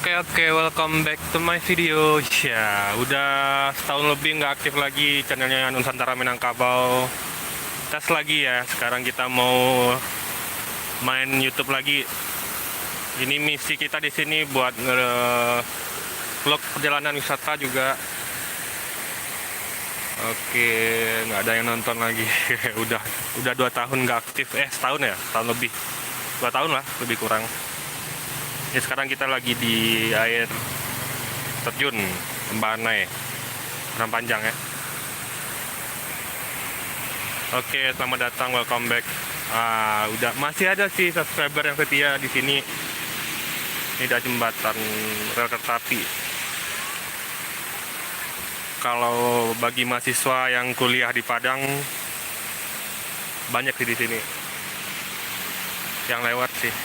Oke, welcome back to my video. Ya, udah setahun lebih nggak aktif lagi channelnya Nusantara Minangkabau. Tes lagi ya. Sekarang kita mau main YouTube lagi. Ini misi kita di sini buat vlog perjalanan wisata juga. Oke, nggak ada yang nonton lagi. udah 2 tahun nggak aktif. Setahun ya, setahun lebih. 2 tahun lah, lebih kurang. Ya, sekarang kita lagi di air terjun Embanai, Penang Panjang ya. Oke, selamat datang, welcome back. Udah masih ada sih subscriber yang setia di sini. Ini ada jembatan rel kereta api. Kalau bagi mahasiswa yang kuliah di Padang, banyak sih di sini yang lewat sih.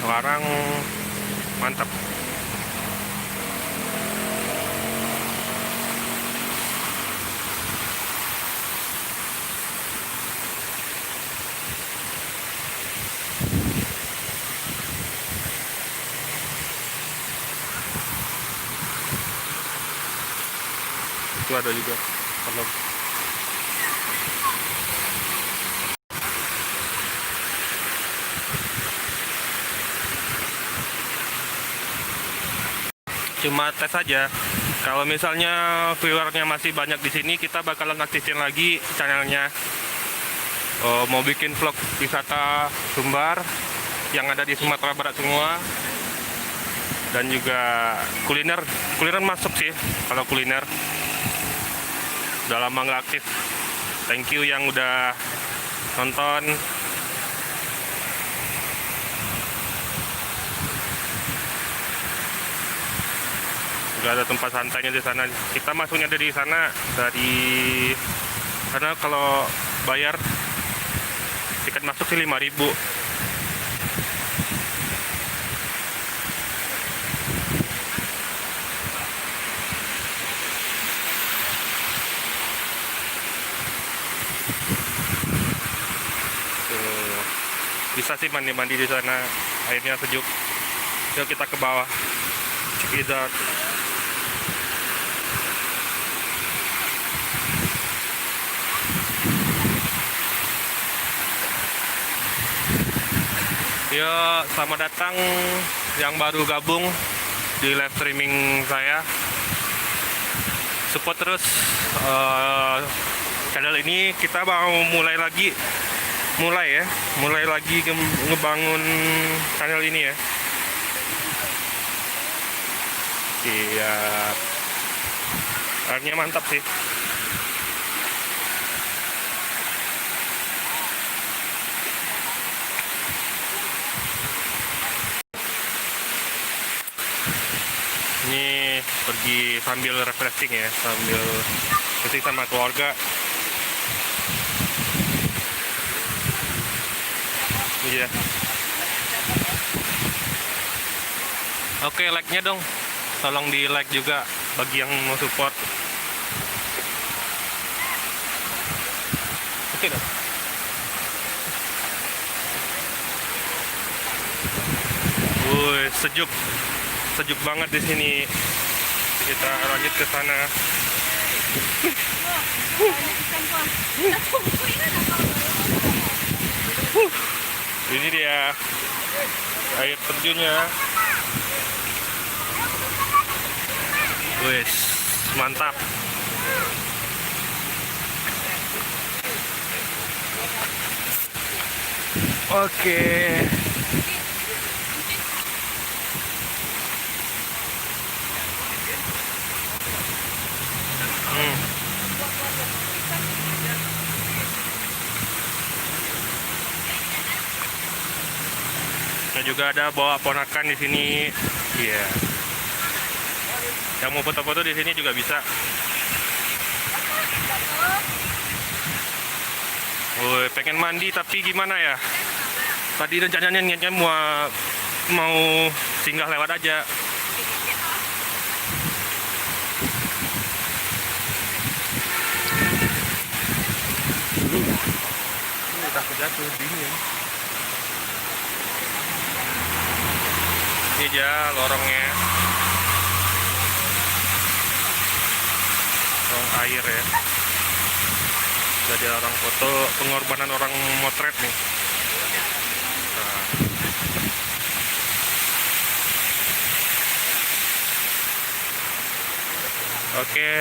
Sekarang mantap. Itu ada juga kalau cuma tes aja. Kalau misalnya viewernya masih banyak di sini, kita bakalan aktifin lagi channelnya. Mau bikin vlog wisata Sumbar yang ada di Sumatera Barat semua, dan juga kuliner masuk sih. Kalau kuliner udah lama nggak aktif. Thank you yang udah nonton. Udah ada tempat santainya di sana. Kita masuknya dari sana, karena kalau bayar tiket masuk sih 5.000. Tuh, bisa sih mandi-mandi di sana, airnya sejuk. Yuk kita ke bawah. Check it out. Ya, selamat datang yang baru gabung di live streaming saya. Support terus channel ini. Kita mau mulai lagi ngebangun channel ini ya. Iya, airnya mantap sih. Ini pergi sambil refreshing ya, sambil bersih sama keluarga. Iya. Oke, like-nya dong. Tolong di like juga bagi yang mau support. Oke dong. Wuih, sejuk banget di sini. Kita lanjut ke sana. Ini dia air terjunnya. Wes, mantap. Oke. Nah, juga ada bawa ponakan di sini. Iya. Yang mau foto-foto di sini juga bisa. Woi, pengen mandi tapi gimana ya? Tadi rencananya niatnya mau singgah lewat aja. Ini takut jatuh, dingin. Ini aja lorongnya, lorong air ya. Jadi orang foto pengorbanan orang motret nih. Nah. Oke,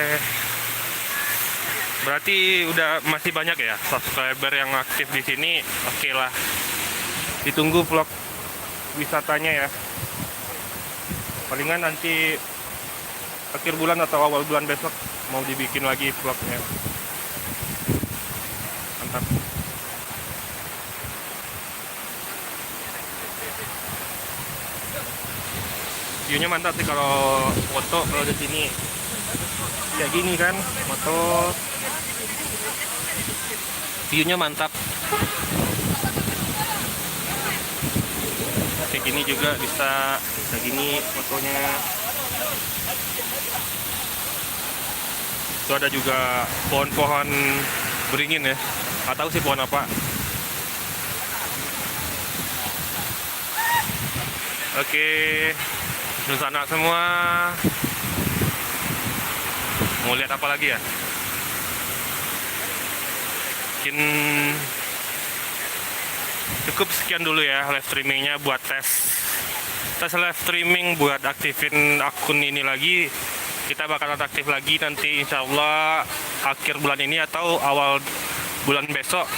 berarti udah masih banyak ya subscriber yang aktif di sini. Oke lah, ditunggu vlog wisatanya ya. Palingan nanti akhir bulan atau awal bulan besok mau dibikin lagi vlognya. Mantap. Viewnya mantap sih kalau foto, kalau di sini kayak gini kan foto, viewnya mantap. Kayak gini juga bisa kayak gini fotonya. Itu ada juga pohon-pohon beringin ya, nggak tahu sih pohon apa. Oke, Nusana semua mau lihat apa lagi ya? Mungkin cukup sekian dulu ya live streamingnya buat tes live streaming buat aktifin akun ini lagi. Kita bakalan aktif lagi nanti insya Allah akhir bulan ini atau awal bulan besok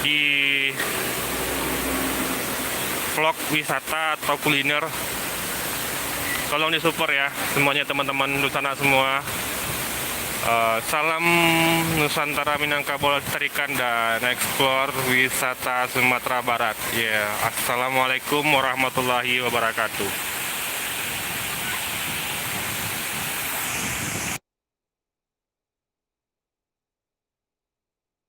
di vlog wisata atau kuliner. Tolong disupport ya semuanya, teman-teman Nusana semua. Salam Nusantara Minangkabau lestarikan dan eksplor wisata Sumatera Barat. Ya, Assalamualaikum warahmatullahi wabarakatuh.